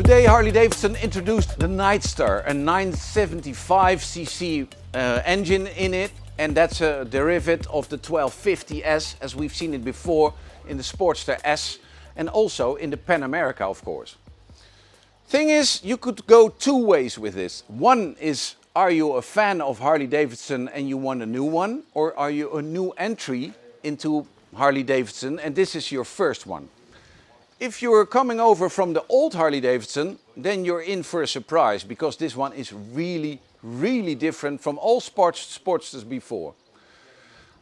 Today Harley-Davidson introduced the Nightster, a 975cc engine in it, and that's a derivative of the 1250S as we've seen it before in the Sportster S and also in the Pan America, of course. Thing is, you could go two ways with this. One is, are you a fan of Harley-Davidson and you want a new one, or are you a new entry into Harley-Davidson and this is your first one? If you're coming over from the old Harley-Davidson, then you're in for a surprise because this one is really, really different from all Sportsters before.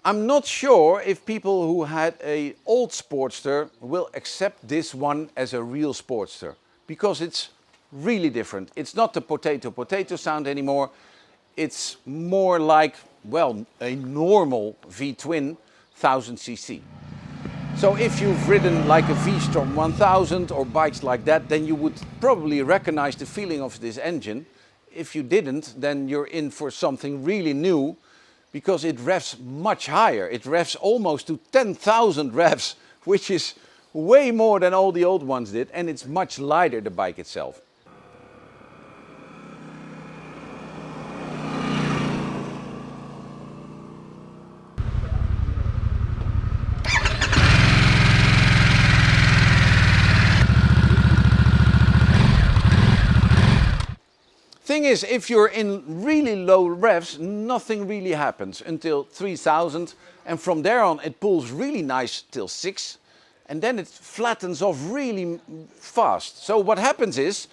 I'm not sure if people who had an old Sportster will accept this one as a real Sportster because it's really different. It's not the potato sound anymore. It's more like, well, a normal V-twin 1000cc. So if you've ridden like a V-Strom 1000 or bikes like that, then you would probably recognize the feeling of this engine. If you didn't, then you're in for something really new because it revs much higher. It revs almost to 10,000 revs, which is way more than all the old ones did, and it's much lighter, the bike itself. Thing is, if you're in really low revs, nothing really happens until 3000, and from there on it pulls really nice till 6, and then it flattens off really fast. So what happens is,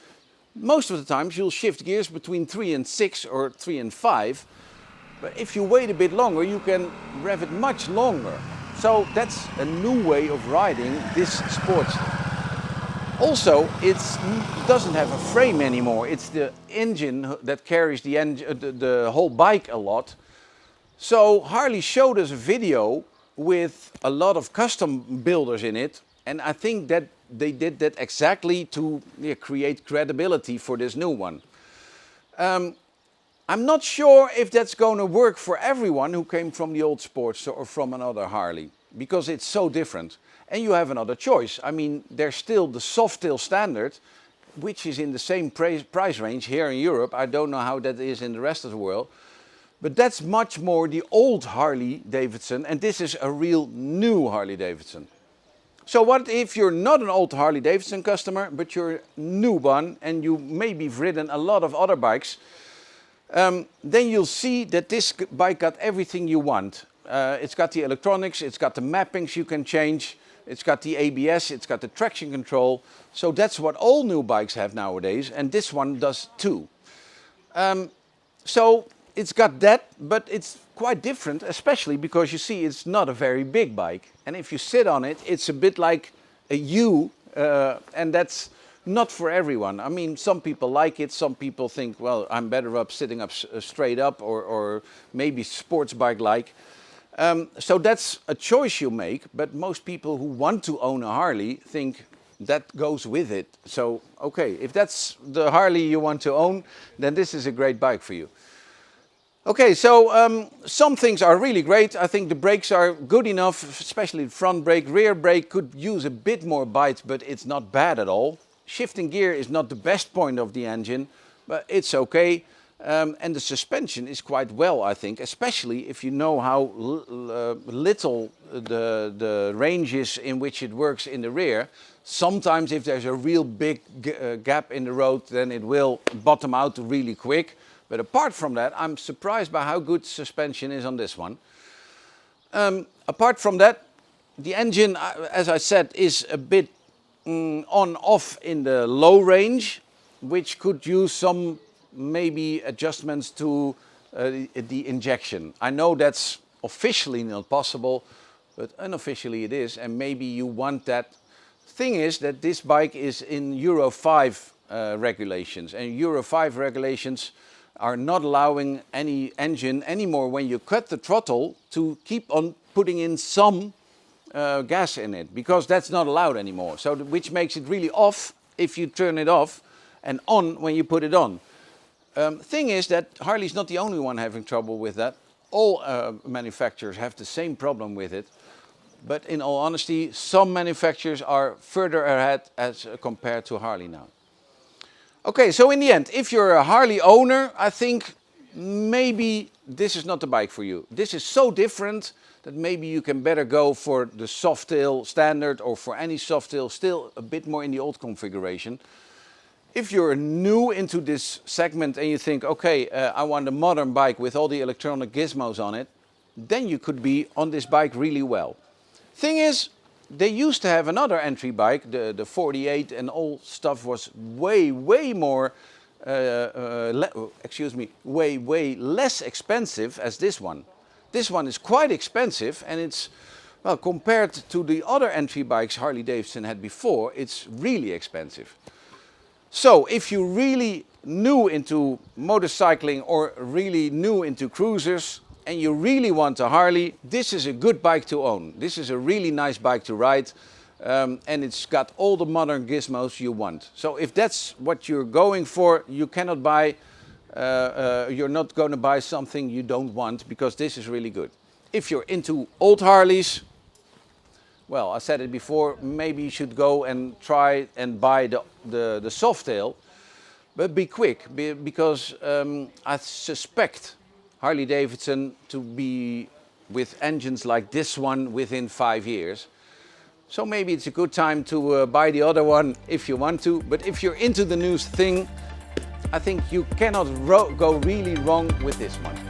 most of the times you'll shift gears between 3 and 6 or 3 and 5, but if you wait a bit longer you can rev it much longer. So that's a new way of riding this Sportster. Also, it doesn't have a frame anymore. It's the engine that carries the whole bike a lot. So Harley showed us a video with a lot of custom builders in it, and I think that they did that exactly to create credibility for this new one. I'm not sure if that's going to work for everyone who came from the old Sportster or from another Harley, because it's so different. And you have another choice. I mean, there's still the Softail standard, which is in the same price range here in Europe. I don't know how that is in the rest of the world. But that's much more the old Harley-Davidson, and this is a real new Harley-Davidson. So what if you're not an old Harley-Davidson customer, but you're a new one, and you maybe have ridden a lot of other bikes, then you'll see that this bike got everything you want. It's got the electronics, it's got the mappings you can change, it's got the ABS, it's got the traction control. So that's what all new bikes have nowadays, and this one does too. So it's got that, but it's quite different, especially because you see it's not a very big bike. And if you sit on it, it's a bit like a U, and that's not for everyone. I mean, some people like it, some people think, well, I'm better up sitting up straight up, or maybe sports bike-like. So that's a choice you make, but most people who want to own a Harley think that goes with it. So, okay, if that's the Harley you want to own, then this is a great bike for you. Okay, so some things are really great. I think the brakes are good enough, especially the front brake. Rear brake could use a bit more bite, but it's not bad at all. Shifting gear is not the best point of the engine, but it's okay. And the suspension is quite well, I think, especially if you know how little the range is in which it works in the rear. Sometimes if there's a real big gap in the road, then it will bottom out really quick. But apart from that, I'm surprised by how good suspension is on this one. Apart from that, the engine, as I said, is a bit on-off in the low range, which could use some maybe adjustments to the injection. I know that's officially not possible, but unofficially it is, and maybe you want that. Thing is that this bike is in Euro 5 regulations, and Euro 5 regulations are not allowing any engine anymore when you cut the throttle to keep on putting in some gas in it, because that's not allowed anymore. So which makes it really off if you turn it off and on when you put it on. Thing is that Harley's not the only one having trouble with that. All manufacturers have the same problem with it. But in all honesty, some manufacturers are further ahead as compared to Harley now. Okay, so in the end, if you're a Harley owner, I think maybe this is not the bike for you. This is so different that maybe you can better go for the Softail standard or for any Softail, still a bit more in the old configuration. If you're new into this segment and you think, okay, I want a modern bike with all the electronic gizmos on it, then you could be on this bike really well. Thing is, they used to have another entry bike, the 48, and all stuff was way more, way less expensive as this one. This one is quite expensive, and it's, well, compared to the other entry bikes Harley-Davidson had before, it's really expensive. So if you're really new into motorcycling or really new into cruisers and you really want a Harley, this is a good bike to own. This is a really nice bike to ride, and it's got all the modern gizmos you want. So if that's what you're going for, you cannot buy, you're not going to buy something you don't want, because this is really good. If you're into old Harleys, well, I said it before, maybe you should go and try and buy the Softail, but be quick, because I suspect Harley-Davidson to be with engines like this one within 5 years. So maybe it's a good time to buy the other one if you want to, but if you're into the new thing, I think you cannot go really wrong with this one.